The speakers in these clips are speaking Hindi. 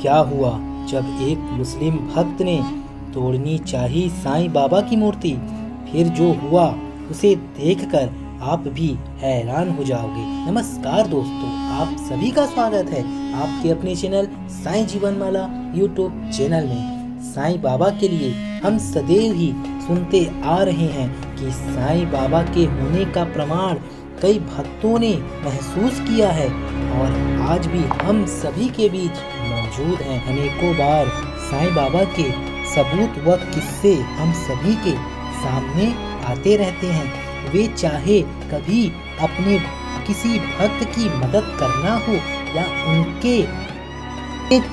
क्या हुआ जब एक मुस्लिम भक्त ने तोड़नी चाही साईं बाबा की मूर्ति। फिर जो हुआ उसे देखकर आप भी हैरान हो जाओगे। नमस्कार दोस्तों, आप सभी का स्वागत है आपके अपने चैनल साईं जीवनमाला यूट्यूब चैनल में। साईं बाबा के लिए हम सदैव ही सुनते आ रहे हैं कि साईं बाबा के होने का प्रमाण कई भक्तों ने महसूस किया है और आज भी हम सभी के बीच मौजूद हैं। अनेकों बार साईं बाबा के सबूत व किस्से हम सभी के सामने आते रहते हैं। वे चाहे कभी अपने किसी भक्त की मदद करना हो या उनके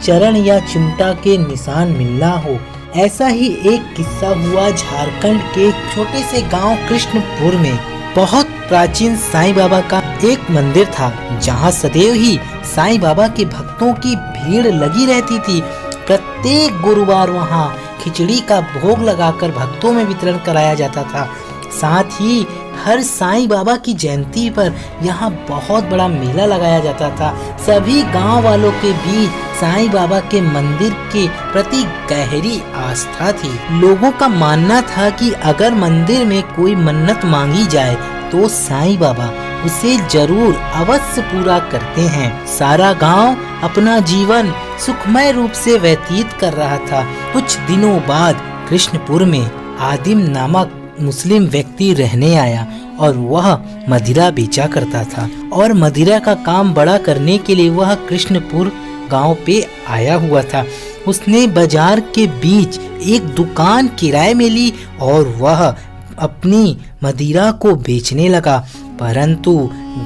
चरण या चिमटा के निशान मिलना हो। ऐसा ही एक किस्सा हुआ झारखंड के छोटे से गांव कृष्णपुर में। बहुत प्राचीन साईं बाबा का एक मंदिर था जहां सदैव ही साईं बाबा के भक्तों की भीड़ लगी रहती थी। प्रत्येक गुरुवार वहां खिचड़ी का भोग लगाकर भक्तों में वितरण कराया जाता था। साथ ही हर साईं बाबा की जयंती पर यहाँ बहुत बड़ा मेला लगाया जाता था। सभी गांव वालों के बीच साईं बाबा के मंदिर के प्रति गहरी आस्था थी। लोगों का मानना था कि अगर मंदिर में कोई मन्नत मांगी जाए तो साईं बाबा उसे जरूर अवश्य पूरा करते हैं। सारा गांव अपना जीवन सुखमय रूप से व्यतीत कर रहा था। कुछ दिनों बाद कृष्णपुर में आदिम नामक मुस्लिम व्यक्ति रहने आया और वह मदिरा बेचा करता था और मदिरा का काम बड़ा करने के लिए वह कृष्णपुर गांव पे आया हुआ था। उसने बाजार के बीच एक दुकान किराए में ली और वह अपनी मदिरा को बेचने लगा। परंतु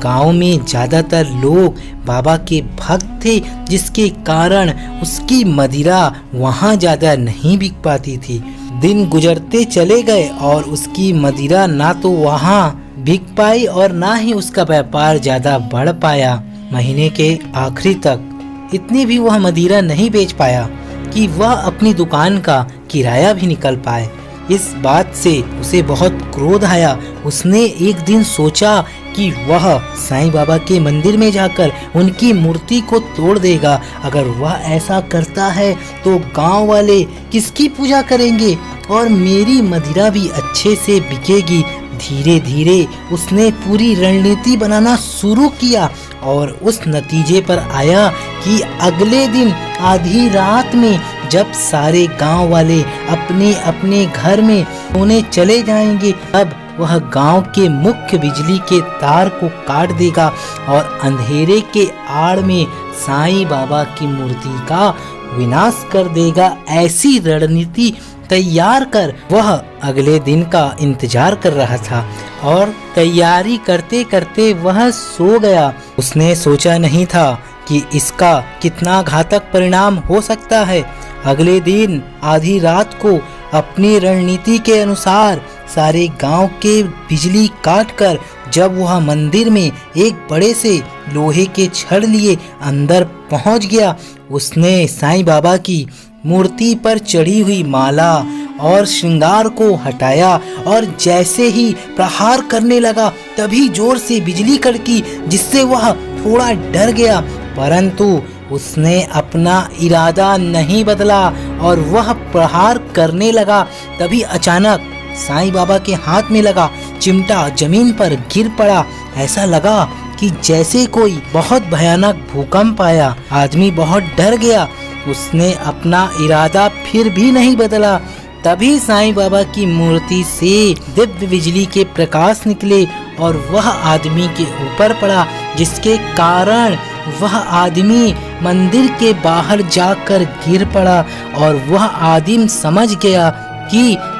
गांव में ज्यादातर लोग बाबा के भक्त थे, जिसके कारण उसकी मदिरा वहां ज्यादा नहीं बिक पाती थी। दिन गुजरते चले गए और उसकी मदिरा ना तो वहां बिक पाई और ना ही उसका व्यापार ज्यादा बढ़ पाया। महीने के आखिरी तक इतनी भी वह मदिरा नहीं बेच पाया कि वह अपनी दुकान का किराया भी निकल पाए। इस बात से उसे बहुत क्रोध आया। उसने एक दिन सोचा कि वह साईं बाबा के मंदिर में जाकर उनकी मूर्ति को तोड़ देगा। अगर वह ऐसा करता है तो गांव वाले किसकी पूजा करेंगे और मेरी मदिरा भी अच्छे से बिकेगी। धीरे धीरे उसने पूरी रणनीति बनाना शुरू किया और उस नतीजे पर आया कि अगले दिन आधी रात में जब सारे गांव वाले अपने अपने घर में सोने चले जाएंगे, तब वह गांव के मुख्य बिजली के तार को काट देगा और अंधेरे के आड़ में साईं बाबा की मूर्ति का विनाश कर देगा। ऐसी रणनीति तैयार कर वह अगले दिन का इंतजार कर रहा था और तैयारी करते करते वह सो गया। उसने सोचा नहीं था कि इसका कितना घातक परिणाम हो सकता है। अगले दिन आधी रात को अपनी रणनीति के अनुसार सारे गांव के बिजली काटकर जब वह मंदिर में एक बड़े से लोहे के छड़ लिए अंदर पहुंच गया, उसने साईं बाबा की मूर्ति पर चढ़ी हुई माला और श्रृंगार को हटाया और जैसे ही प्रहार करने लगा तभी जोर से बिजली कड़की, जिससे वह थोड़ा डर गया। परंतु उसने अपना इरादा नहीं बदला और वह प्रहार करने लगा। तभी अचानक साईं बाबा के हाथ में लगा चिमटा जमीन पर गिर पड़ा। ऐसा लगा कि जैसे कोई बहुत भयानक भूकंप आया। आदमी बहुत डर गया। उसने अपना इरादा फिर भी नहीं बदला। तभी साईं बाबा की मूर्ति से दिव्य बिजली के प्रकाश निकले और वह आदमी के ऊपर पड़ा, जिसके कारण वह आदमी मंदिर के बाहर जाकर गिर पड़ा और वह आदमी समझ गया कि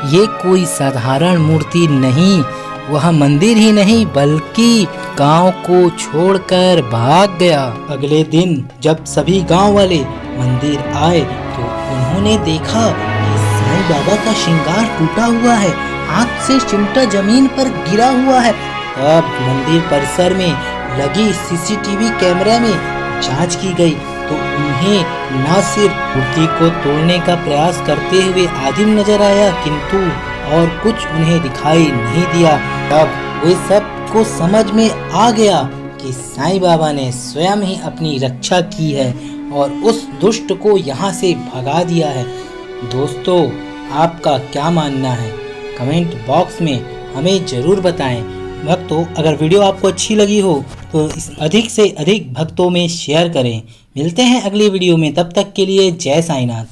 ये कोई साधारण मूर्ति नहीं, वह मंदिर ही नहीं बल्कि गांव को छोड़कर भाग गया। अगले दिन जब सभी गांव वाले मंदिर आए तो उन्होंने देखा कि साईं बाबा का श्रृंगार टूटा हुआ है, हाथ से चिमटा जमीन पर गिरा हुआ है। तब मंदिर परिसर में लगी सीसीटीवी कैमरा में जांच की गई तो उन्हें न सिर्फ मूर्ति को तोड़ने का प्रयास करते हुए आदिम नजर आया, किंतु और कुछ उन्हें दिखाई नहीं दिया। तब वे सब को समझ में आ गया कि साईं बाबा ने स्वयं ही अपनी रक्षा की है और उस दुष्ट को यहाँ से भगा दिया है। दोस्तों, आपका क्या मानना है? कमेंट बॉक्स में हमें ज़रूर बताएं। भक्तों, अगर वीडियो आपको अच्छी लगी हो तो इस अधिक से अधिक भक्तों में शेयर करें। मिलते हैं अगली वीडियो में, तब तक के लिए जय साईनाथ।